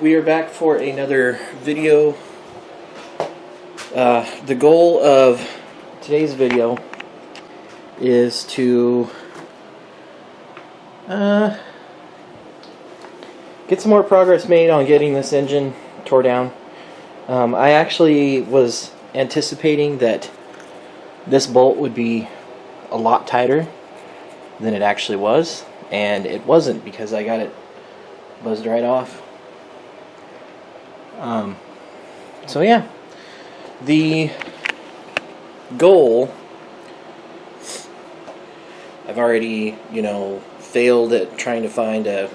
We are back for another video. The goal of today's video is to get some more progress made on getting this engine tore down. I actually was anticipating that this bolt would be a lot tighter than it actually was, and it wasn't because I got it buzzed right off. So yeah, the goal, I've already, failed at trying to find an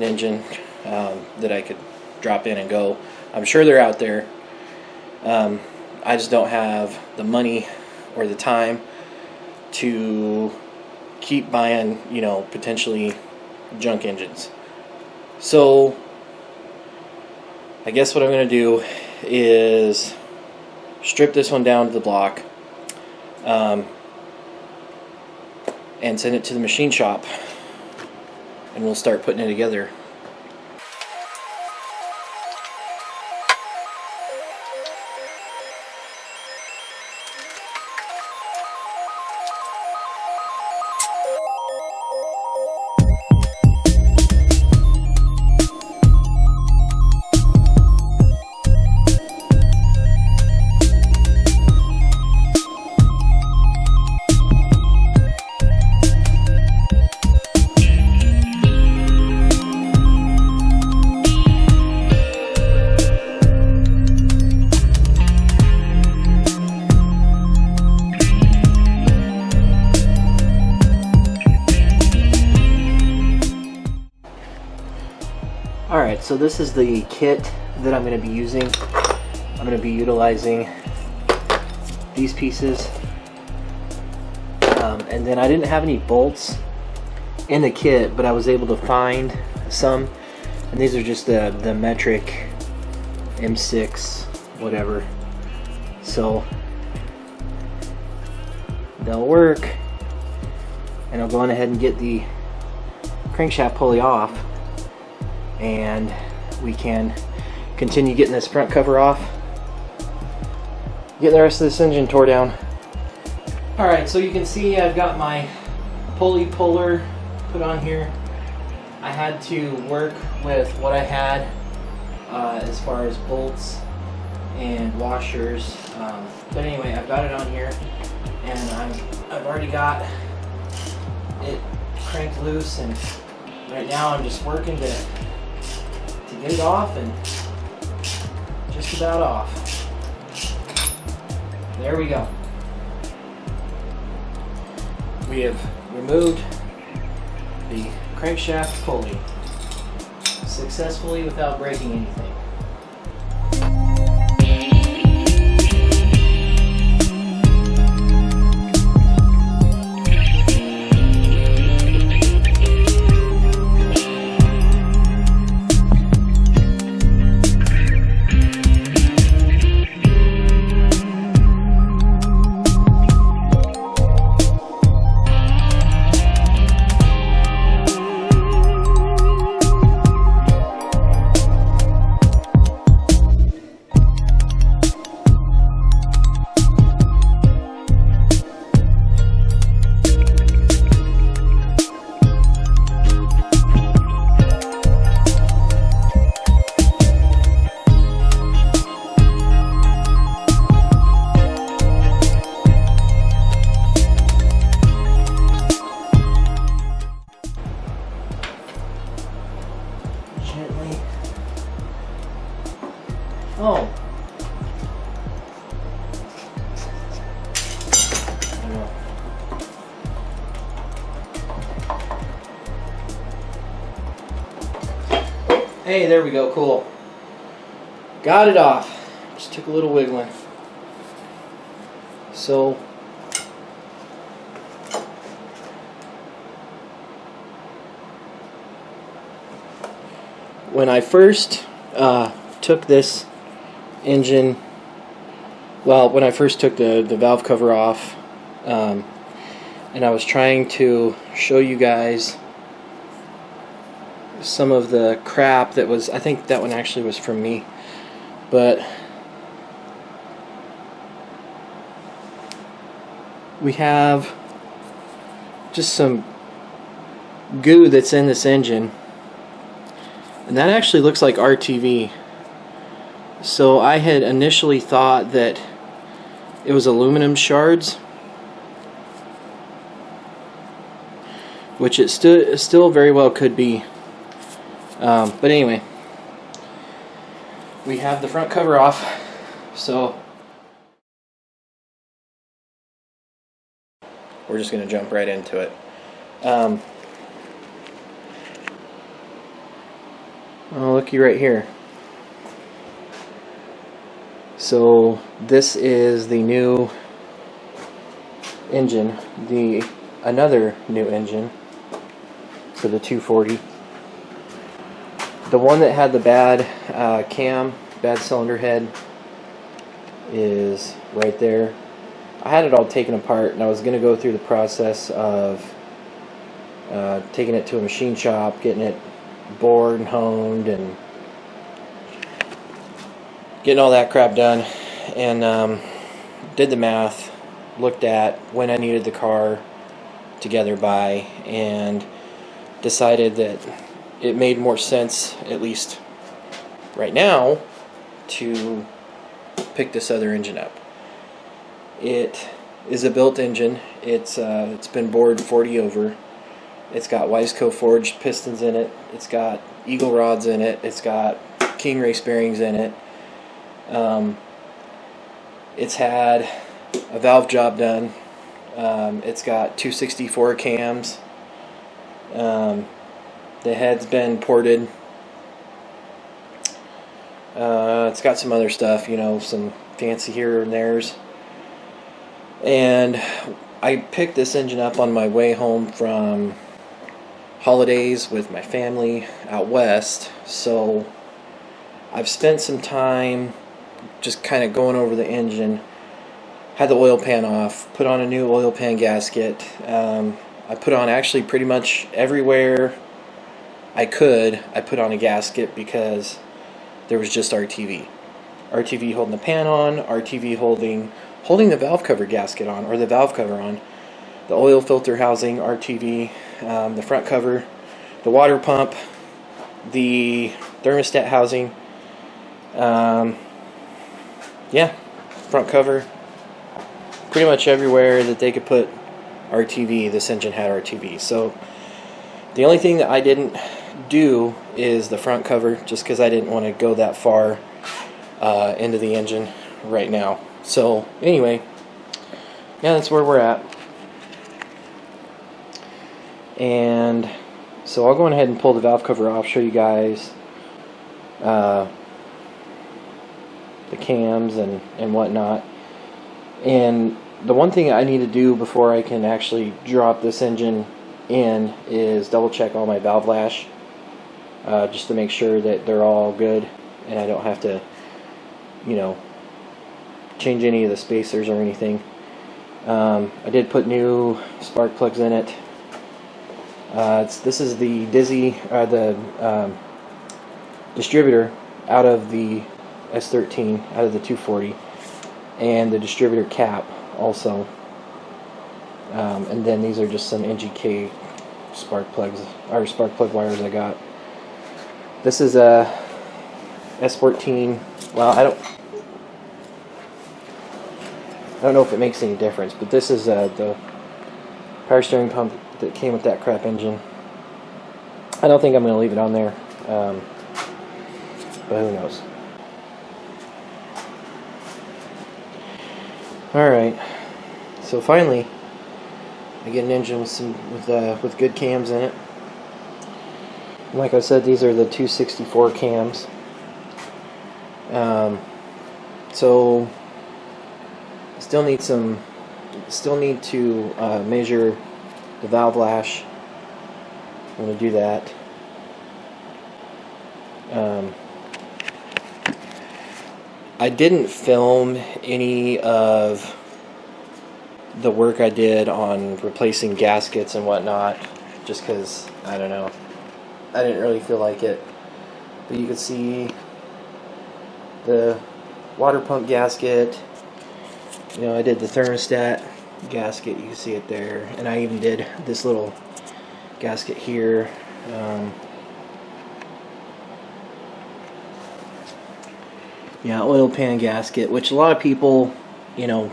engine that I could drop in and go. I'm sure they're out there. I just don't have the money or the time to keep buying, potentially junk engines. So I guess what I'm going to do is strip this one down to the block and send it to the machine shop, and we'll start putting it together. Alright, so this is the kit that I'm going to be using. I'm going to be utilizing these pieces. And then I didn't have any bolts in the kit, but I was able to find some. And these are just the metric M6 whatever. So they'll work. And I'll go on ahead and get the crankshaft pulley off, and we can continue getting this front cover off, getting the rest of this engine tore down. Alright, so you can see I've got my pulley puller put on here. I had to work with what I had as far as bolts and washers, but anyway, I've got it on here, and I've already got it cranked loose, and right now I'm just working to get it off, and just about off. There we go. We have removed the crankshaft pulley successfully without breaking anything. Oh. Hey, there we go, cool. Got it off. Just took a little wiggling. So, when I first took this engine, well, when I first took the valve cover off, and I was trying to show you guys some of the crap that was, I think that one actually was from me, but we have just some goo that's in this engine, and that actually looks like RTV. So I had initially thought that it was aluminum shards, which it still very well could be. But anyway, we have the front cover off, so we're just going to jump right into it. Oh, looky right here. So this is the new engine, another new engine for the 240. The one that had the bad bad cylinder head is right there. I had it all taken apart, and I was going to go through the process of taking it to a machine shop, getting it bored and honed, and getting all that crap done, and did the math, looked at when I needed the car together by, and decided that it made more sense, at least right now, to pick this other engine up. It is a built engine. It's been bored 40 over. It's got Wiseco forged pistons in it. It's got Eagle rods in it. It's got King race bearings in it. It's had a valve job done. It's got 264 cams. The head's been ported. It's got some other stuff, some fancy here and there's. And I picked this engine up on my way home from holidays with my family out west, so I've spent some time just kind of going over the engine. Had the oil pan off, put on a new oil pan gasket. I put on actually pretty much everywhere I could. I put on a gasket because there was just RTV. RTV holding the pan on, RTV holding the valve cover gasket on, or the valve cover on, the oil filter housing, RTV, the front cover, the water pump, the thermostat housing, yeah, front cover, pretty much everywhere that they could put RTV, this engine had RTV. So the only thing that I didn't do is the front cover, just because I didn't want to go that far into the engine right now. So anyway, yeah, that's where we're at. And so I'll go ahead and pull the valve cover off, show you guys the cams and whatnot. And the one thing I need to do before I can actually drop this engine in is double check all my valve lash, just to make sure that they're all good and I don't have to, change any of the spacers or anything. I did put new spark plugs in it. This is the distributor out of the S13, out of the 240, and the distributor cap also. And then these are just some NGK spark plugs, or spark plug wires I got. This is a S14. Well, I don't know if it makes any difference, but this is the power steering pump that came with that crap engine. I don't think I'm going to leave it on there, but who knows. Alright, so finally I get an engine with good cams in it. And like I said, these are the 264 cams. So still need to measure the valve lash. I'm going to do that. I didn't film any of the work I did on replacing gaskets and whatnot, just because, I don't know, I didn't really feel like it. But you can see the water pump gasket. You know, I did the thermostat gasket. You can see it there. And I even did this little gasket here. Yeah, oil pan gasket, which a lot of people, you know,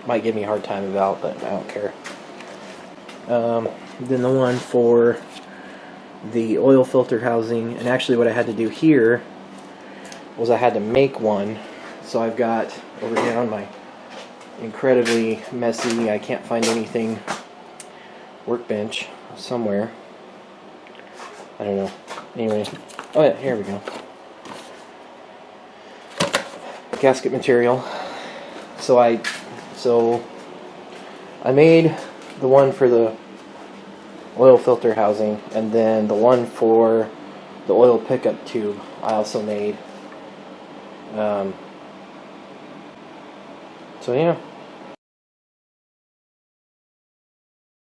might give me a hard time about, but I don't care. Then the one for the oil filter housing, and actually what I had to do here was I had to make one. So I've got over here on my incredibly messy, I can't find anything, workbench somewhere. I don't know. Anyway, oh yeah, here we go. Gasket material. So I made the one for the oil filter housing, and then the one for the oil pickup tube I also made. So yeah.